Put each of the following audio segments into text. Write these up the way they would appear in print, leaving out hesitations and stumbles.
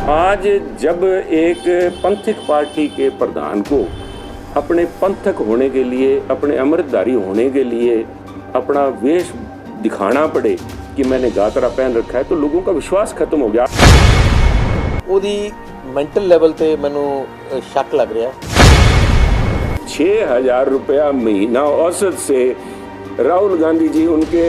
आज जब एक पंथिक पार्टी के प्रधान को अपने पंथक होने के लिए, अपने अमृतधारी होने के लिए अपना वेश दिखाना पड़े कि मैंने गातरा पहन रखा है, तो लोगों का विश्वास खत्म हो गया। ਉਹਦੀ ਮੈਂਟਲ ਲੈਵਲ ਤੇ ਮੈਨੂੰ ਸ਼ੱਕ ਲੱਗ ਰਿਹਾ। 6,000 रुपया महीना औसत से राहुल गांधी जी उनके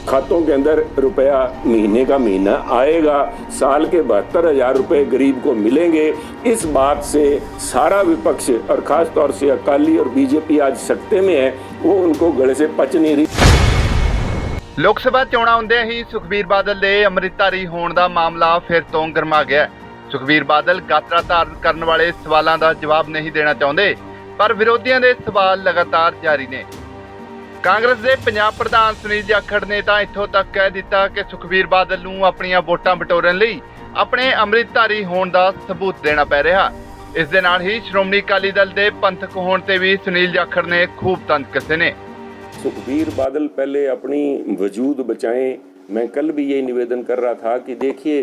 खातों के अंदर रुपया महीने का महीना आएगा, साल के 72,000 रुपए गरीब को मिलेंगे। इस बात से सारा विपक्ष और खास तौर से अकाली और बीजेपी आज सत्ते में है, वो उनको गले से पच नहीं रही। लोक सभा चोणां ਹੁੰਦੇ ਹੀ ਸੁਖਬੀਰ ਬਾਦਲ ਦੇ ਅੰਮ੍ਰਿਤਧਾਰੀ ਹੋਣ ਦਾ ਮਾਮਲਾ ਫਿਰ ਤੋਂ ਗਰਮਾ ਗਿਆ। ਸੁਖਬੀਰ ਬਾਦਲ ਗਾਤਰਾ ਧਾਰਨ ਕਰਨ ਵਾਲੇ ਸਵਾਲਾਂ ਦਾ ਜਵਾਬ ਨਹੀਂ ਦੇਣਾ ਚਾਹੁੰਦੇ, ਪਰ ਵਿਰੋਧੀਆਂ ਦੇ ਸਵਾਲ ਲਗਾਤਾਰ ਜਾਰੀ ਨੇ। ਕਾਂਗਰਸ ਦੇ ਪੰਜਾਬ ਪ੍ਰਧਾਨ ਸੁਨੀਲ ਜਾਖੜ ਨੇ ਤਾਂ ਇੱਥੋਂ ਤੱਕ ਕਹਿ ਦਿੱਤਾ ਕਿ ਸੁਖਬੀਰ ਬਾਦਲ ਨੂੰ ਆਪਣੀਆਂ ਵੋਟਾਂ ਬਟੋਰਨ ਲਈ ਆਪਣੇ ਅੰਮ੍ਰਿਤਧਾਰੀ ਹੋਣ ਦਾ ਸਬੂਤ ਦੇਣਾ ਪੈ ਰਿਹਾ। ਇਸ ਦੇ ਨਾਲ ਹੀ ਸ਼੍ਰੋਮਣੀ ਅਕਾਲੀ ਦਲ ਦੇ ਪੰਥਕ ਹੋਣ ਤੇ ਵੀ ਸੁਨੀਲ ਜਾਖੜ ਨੇ ਖੂਬ ਤੰਜ ਕੱਸੇ ਨੇ। सुखबीर बादल पहले अपनी वजूद बचाएं। मैं कल भी यही निवेदन कर रहा था कि देखिए,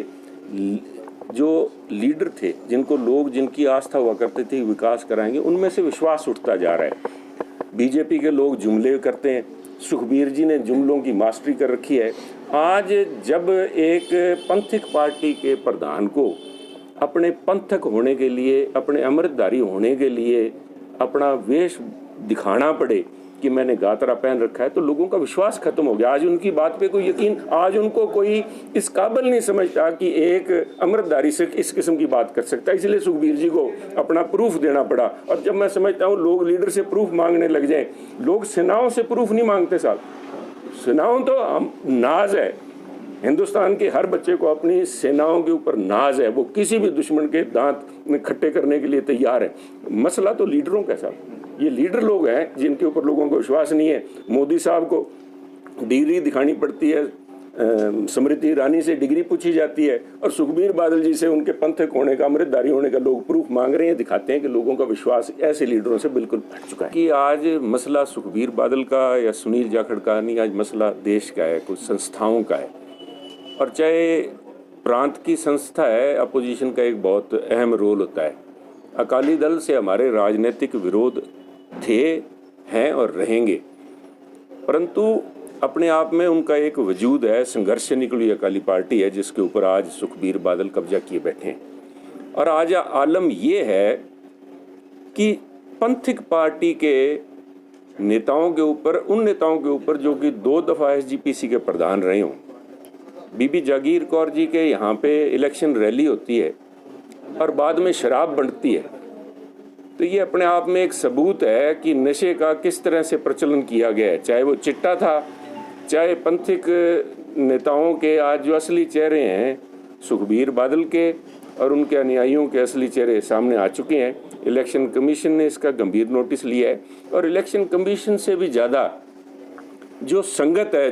जो लीडर थे जिनको लोग, जिनकी आस्था हुआ करते थे विकास कराएंगे, उनमें से विश्वास उठता जा रहा है। बीजेपी के लोग जुमले करते हैं, सुखबीर जी ने जुमलों की मास्टरी कर रखी है। आज जब एक पंथिक पार्टी के प्रधान को अपने पंथक होने के लिए, अपने अमृतधारी होने के लिए अपना वेश दिखाना पड़े कि मैंने गातरा पहन रखा है, तो लोगों का विश्वास खत्म हो गया। आज उनकी बात पे कोई यकीन, आज उनको कोई इस काबिल नहीं समझता कि एक अमृतधारी से इस किस्म की बात कर सकता है। इसलिए सुखबीर जी को अपना प्रूफ देना पड़ा। और जब मैं समझता हूँ लोग लीडर से प्रूफ मांगने लग जाएं, लोग सेनाओं से प्रूफ नहीं मांगते साहब। सेनाओं तो नाज है, हिंदुस्तान के हर बच्चे को अपनी सेनाओं के ऊपर नाज है, वो किसी भी दुश्मन के दांत खट्टे करने के लिए तैयार है। मसला तो लीडरों का साहब, ये लीडर लोग हैं जिनके ऊपर लोगों को विश्वास नहीं है। मोदी साहब को डिग्री दिखानी पड़ती है, स्मृति ईरानी से डिग्री पूछी जाती है, और सुखबीर बादल जी से उनके पंथक होने का, अमृतधारी होने का लोग प्रूफ मांग रहे हैं। दिखाते हैं कि लोगों का विश्वास ऐसे लीडरों से बिल्कुल हट चुका है। कि आज मसला सुखबीर बादल का या सुनील जाखड़ का नहीं, आज मसला देश का है, कुछ संस्थाओं का है। और चाहे प्रांत की संस्था है, अपोजिशन का एक बहुत अहम रोल होता है। अकाली दल से हमारे राजनीतिक विरोध थे, हैं और रहेंगे, परंतु अपने आप में उनका एक वजूद है। संघर्ष से निकली अकाली पार्टी है जिसके ऊपर आज सुखबीर बादल कब्जा किए बैठे हैं। और आज आलम ये है कि पंथिक पार्टी के नेताओं के ऊपर, उन नेताओं के ऊपर जो कि 2 दफ़ा SGPC के प्रधान रहे हों, बीबी जागीर कौर जी के यहाँ पे इलेक्शन रैली होती है और बाद में शराब बंटती है, तो ये अपने आप में एक सबूत है कि नशे का किस तरह से प्रचलन किया गया है। चाहे वो चिट्टा था, चाहे पंथिक नेताओं के आज जो असली चेहरे हैं सुखबीर बादल के और उनके अनुयायियों के असली चेहरे सामने आ चुके हैं। इलेक्शन कमीशन ने इसका गंभीर नोटिस लिया है, और इलेक्शन कमीशन से भी ज़्यादा जो संगत है,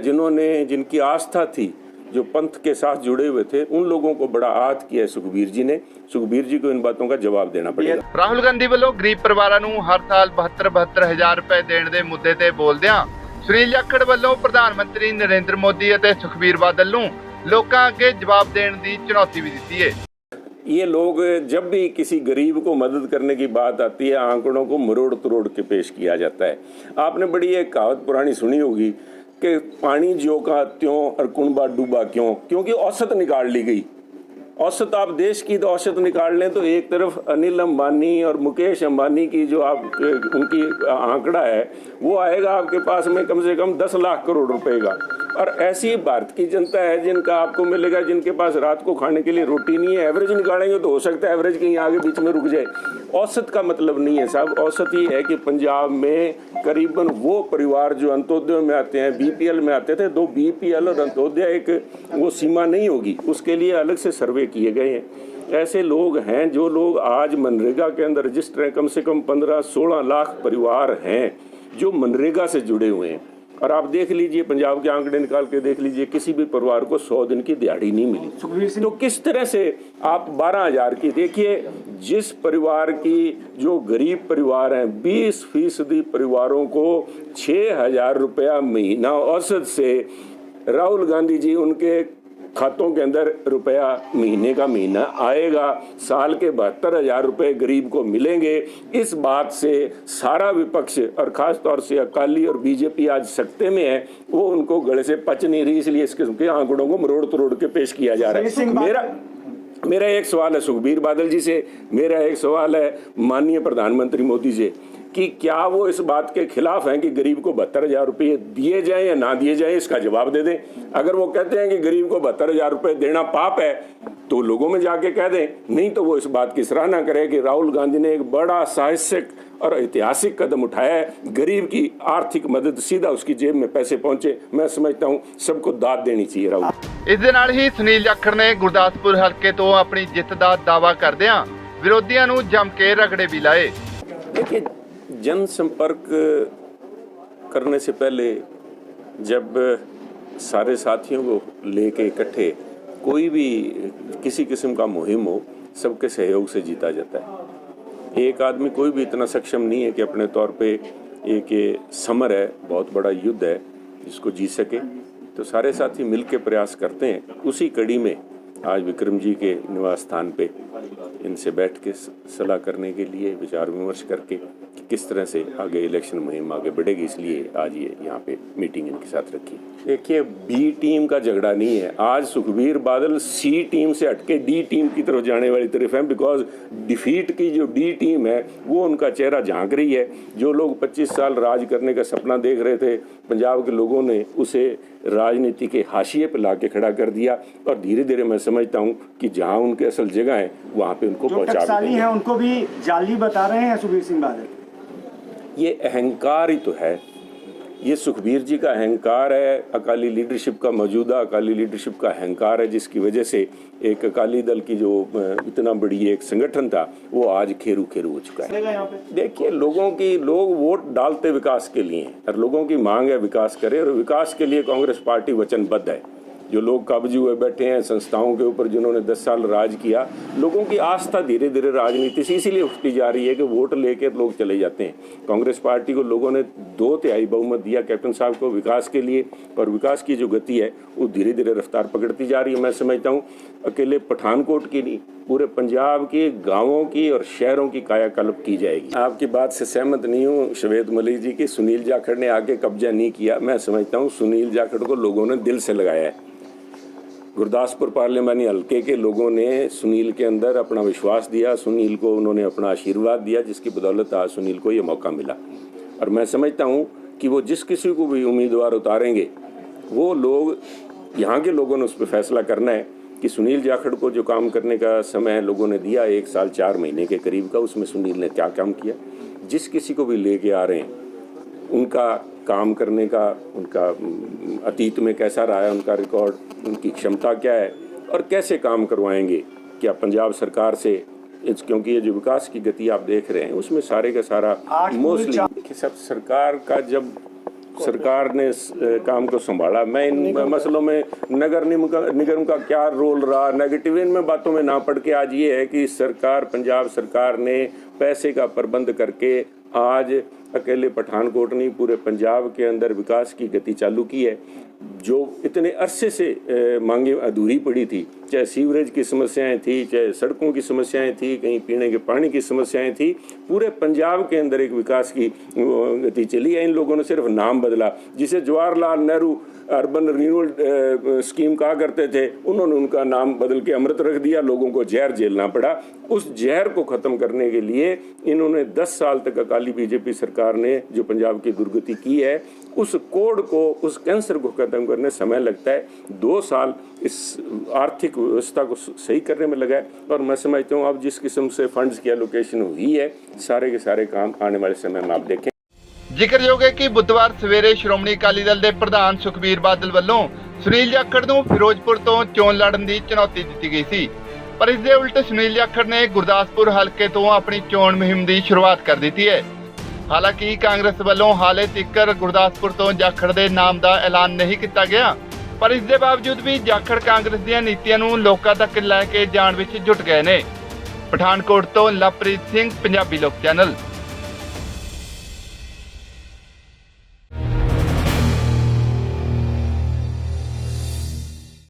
जिनकी आस्था थी, जो पंथ के साथ जुड़े हुए थे, उन लोगों को बड़ा आहत किया है सुखबीर जी ने। सुखबीर जी को इन बातों का जवाब देना पड़ेगा। ਰਾਹੁਲ ਗਾਂਧੀ ਵੱਲੋਂ ਗਰੀਬ ਪਰਿਵਾਰਾਂ ਨੂੰ ਹਰ ਸਾਲ 72,000 ਰੁਪਏ ਦੇਣ ਦੇ ਮੁੱਦੇ ਤੇ ਬੋਲਦਿਆਂ ਸੁਨੀਲ ਜਾਖੜ ਵੱਲੋਂ ਪ੍ਰਧਾਨ ਮੰਤਰੀ ਨਰਿੰਦਰ ਮੋਦੀ ਅਤੇ ਸੁਖਬੀਰ ਬਾਦਲ ਨੂੰ ਲੋਕਾਂ ਅੱਗੇ ਜਵਾਬ ਦੇਣ ਦੀ ਚੁਣੌਤੀ ਵੀ ਦਿੱਤੀ ਹੈ। ये लोग जब भी किसी गरीब को मदद करने की बात आती है, आंकड़ों को मरोड़ तरोड़ के पेश किया जाता है। आपने बड़ी एक कहावत पुरानी सुनी होगी कि पानी जो का त्यों और कुंबा डूबा क्यों, क्योंकि औसत निकाल ली गई। औसत आप देश की तो औसत निकाल लें तो एक तरफ अनिल अंबानी और मुकेश अंबानी की जो आप उनकी आंकड़ा है वो आएगा आपके पास में कम से कम 10 लाख करोड़ रुपए का। और ऐसी भारत की जनता है जिनका आपको मिलेगा, जिनके पास रात को खाने के लिए रोटी नहीं है। एवरेज निकालेंगे तो हो सकता है एवरेज कहीं आगे बीच में रुक जाए। औसत का मतलब नहीं है साहब, औसत ही है कि पंजाब में करीबन वो परिवार जो अंत्योदय में आते हैं, BPL में आते थे, 2 BPL और अंत्योदय एक वो सीमा नहीं होगी, उसके लिए अलग से सर्वे किए गए हैं। ऐसे लोग हैं जो लोग आज मनरेगा के अंदर रजिस्टर हैं, कम से कम 15-16 लाख परिवार हैं जो मनरेगा से जुड़े हुए हैं। और आप देख लीजिए, पंजाब के आंकड़े निकाल के देख लीजिए, किसी भी परिवार को 100 दिन की दिहाड़ी नहीं मिली। तो किस तरह से आप 12,000 की देखिए, जिस परिवार की जो गरीब परिवार हैं 20% परिवारों को 6,000 रुपया महीना औसत से राहुल गांधी जी उनके खातों के अंदर रुपया महीने का महीना आएगा, साल के 72,000 रुपए गरीब को मिलेंगे। इस बात से सारा विपक्ष और खास तौर से अकाली और बीजेपी आज सत्ते में है, वो उनको गले से पच नहीं रही, इसलिए इस किस्म के आंकड़ों को मरोड़ तरोड़ के पेश किया जा रहा है। मेरा एक सवाल है सुखबीर बादल जी से, मेरा एक सवाल है माननीय प्रधानमंत्री मोदी से कि क्या वो इस बात के खिलाफ हैं कि गरीब को 72,000 रुपये दिए जाएं या ना दिए जाएं, इसका जवाब दे दें। अगर वो कहते हैं कि गरीब को 72,000 रुपये देना पाप है तो लोगों में जाके कह दें, नहीं तो वो इस बात की सराहना करें कि राहुल गांधी ने एक बड़ा साहसिक और ऐतिहासिक कदम उठाया है, गरीब की आर्थिक मदद सीधा उसकी जेब में पैसे पहुंचे। मैं समझता हूँ सबको दाद देनी चाहिए राहुल। ਇਸ ਦੇ ਨਾਲ ਹੀ ਸੁਨੀਲ ਜਾਖੜ ਨੇ ਗੁਰਦਾਸਪੁਰ ਹਲਕੇ ਤੋਂ ਆਪਣੀ ਜਿੱਤ ਦਾ ਦਾਅਵਾ ਕਰਦਿਆਂ ਵਿਰੋਧੀਆਂ ਨੂੰ ਜੰਮ ਕੇ ਰਗੜੇ ਵੀ ਲਾਏ। देखिए, जनसंपर्क करने से पहले जब सारे साथियों को लेके इकट्ठे कोई भी किसी किस्म का मुहिम हो, सबके सहयोग से जीता जाता है। एक आदमी कोई भी इतना सक्षम नहीं है कि अपने तौर पे एक समर है, बहुत बड़ा युद्ध है, जिसको जीत सके। तो सारे साथी मिलके प्रयास करते हैं। उसी कड़ी में आज विक्रम जी के निवास स्थान पे इनसे बैठ के सलाह करने के लिए विचार विमर्श करके कि किस तरह से आगे इलेक्शन मुहिम आगे बढ़ेगी, इसलिए आज ये यहाँ पे मीटिंग इनके साथ रखी। देखिए, बी टीम का झगड़ा नहीं है। आज सुखबीर बादल सी टीम से हटके डी टीम की तरफ जाने वाली तरफ है, बिकॉज डिफीट की जो डी टीम है वो उनका चेहरा झांक रही है। जो लोग 25 साल राज करने का सपना देख रहे थे, पंजाब के लोगों ने उसे राजनीति के हाशिए पर ला के खड़ा कर दिया और धीरे धीरे मैं समझता हूँ कि जहाँ उनके असल जगह है वहाँ पे उनको पहुँचा है, उनको भी जाली बता रहे हैं सुखबीर सिंह बादल। ये अहंकार ही तो है, ये सुखबीर जी का अहंकार है, अकाली लीडरशिप का, मौजूदा अकाली लीडरशिप का अहंकार है, जिसकी वजह से एक अकाली दल की जो इतना बड़ी एक संगठन था वो आज खेरू खेरू हो चुका है। देखिए, लोग वोट डालते विकास के लिए और लोगों की मांग है विकास करे, और विकास के लिए कांग्रेस पार्टी वचनबद्ध है। जो लोग कब्जे हुए बैठे हैं संस्थाओं के ऊपर, जिन्होंने 10 साल राज किया, लोगों की आस्था धीरे धीरे राजनीति से इसीलिए उठती जा रही है कि वोट लेकर लोग चले जाते हैं। कांग्रेस पार्टी को लोगों ने 2/3 बहुमत दिया कैप्टन साहब को विकास के लिए, और विकास की जो गति है वो धीरे धीरे रफ्तार पकड़ती जा रही है। मैं समझता हूँ अकेले पठानकोट की नहीं, पूरे पंजाब के गाँवों की और शहरों की कायाकल्प की जाएगी। आपकी बात से सहमत नहीं हूँ श्वेत मलिक जी की, सुनील जाखड़ ने आके कब्जा नहीं किया। मैं समझता हूँ सुनील जाखड़ को लोगों ने दिल से लगाया है। गुरदासपुर पार्लियामानी हल्के के लोगों ने सुनील के अंदर अपना विश्वास दिया, सुनील को उन्होंने अपना आशीर्वाद दिया, जिसकी बदौलत आज सुनील को ये मौका मिला। और मैं समझता हूँ कि वो जिस किसी को भी उम्मीदवार उतारेंगे, वो लोग, यहाँ के लोगों ने उस पर फैसला करना है कि सुनील जाखड़ को जो काम करने का समय लोगों ने दिया 1 साल 4 महीने के करीब का, उसमें सुनील ने क्या काम किया। जिस किसी को भी लेके आ रहे हैं उनका काम करने का, उनका अतीत में कैसा रहा है उनका रिकॉर्ड, उनकी क्षमता क्या है और कैसे काम करवाएंगे। क्या पंजाब सरकार से, क्योंकि ये जो विकास की गति आप देख रहे हैं उसमें सारे का सारा मोस्टली सब सरकार का, जब सरकार ने काम को संभाला, मैं इन मसलों में नगर निगम का क्या रोल रहा, नेगेटिव इनमें बातों में ना पड़ के आज ये है कि सरकार, पंजाब सरकार ने पैसे का प्रबंध करके आज अकेले पठानकोट नहीं पूरे पंजाब के अंदर विकास की गति चालू की है। जो इतने अरसे से मांगे अधूरी पड़ी थी, चाहे सीवरेज की समस्याएं थी, चाहे सड़कों की समस्याएं थी, कहीं पीने के पानी की समस्याएं थी, पूरे पंजाब के अंदर एक विकास की गति चली है। इन लोगों ने सिर्फ नाम बदला, जिसे Jawaharlal Nehru urban renewal scheme कहा करते थे, उन्होंने उनका नाम बदल के अमृत रख दिया, लोगों को जहर झेलना पड़ा। उस जहर को ख़त्म करने के लिए इन्होंने 10 साल तक अकाली बीजेपी सरकार ने जो पंजाब की दुर्गति की है, उस कोड को, उस कैंसर को ख़त्म करने समय लगता है। 2 साल इस आर्थिक व्यवस्था को सही करने में लगा है, और मैं समझता हूँ अब जिस किस्म से फंड्स की एलोकेशन हुई है, सारे के सारे काम आने वाले समय में आप देखें। ਜ਼ਿਕਰਯੋਗ ਹੈ ਕਿ ਬੁੱਧਵਾਰ ਸਵੇਰੇ ਸ਼੍ਰੋਮਣੀ ਅਕਾਲੀ ਦਲ ਦੇ ਪ੍ਰਧਾਨ ਸੁਖਬੀਰ ਬਾਦਲ ਵੱਲੋਂ ਸੁਨੀਲ ਜਾਖੜ ਨੂੰ ਫਿਰੋਜ਼ਪੁਰ ਤੋਂ ਚੋਣ ਲੜਨ ਦੀ ਚੁਣੌਤੀ ਦਿੱਤੀ ਗਈ ਸੀ, ਪਰ ਇਸ ਦੇ ਉਲਟ ਸੁਨੀਲ ਜਾਖੜ ਨੇ ਗੁਰਦਾਸਪੁਰ ਹਲਕੇ ਤੋਂ ਆਪਣੀ ਚੋਣ ਮੁਹਿੰਮ ਦੀ ਸ਼ੁਰੂਆਤ ਕਰ ਦਿੱਤੀ ਹੈ। ਹਾਲਾਂਕਿ ਕਾਂਗਰਸ ਵੱਲੋਂ ਹਾਲੇ ਤੱਕ ਗੁਰਦਾਸਪੁਰ ਤੋਂ ਜਾਖੜ ਦੇ ਨਾਮ ਦਾ ਐਲਾਨ ਨਹੀਂ ਕੀਤਾ ਗਿਆ, ਪਰ ਇਸ ਦੇ ਬਾਵਜੂਦ ਵੀ ਜਾਖੜ ਕਾਂਗਰਸ ਦੀਆਂ ਨੀਤੀਆਂ ਨੂੰ ਲੋਕਾਂ ਤੱਕ ਲੈ ਕੇ ਜਾਣ ਵਿੱਚ ਜੁਟ ਗਏ ਨੇ। ਪਠਾਨਕੋਟ ਤੋਂ ਲਵਪ੍ਰੀਤ ਸਿੰਘ, ਪੰਜਾਬੀ ਲੋਕ ਚੈਨਲ।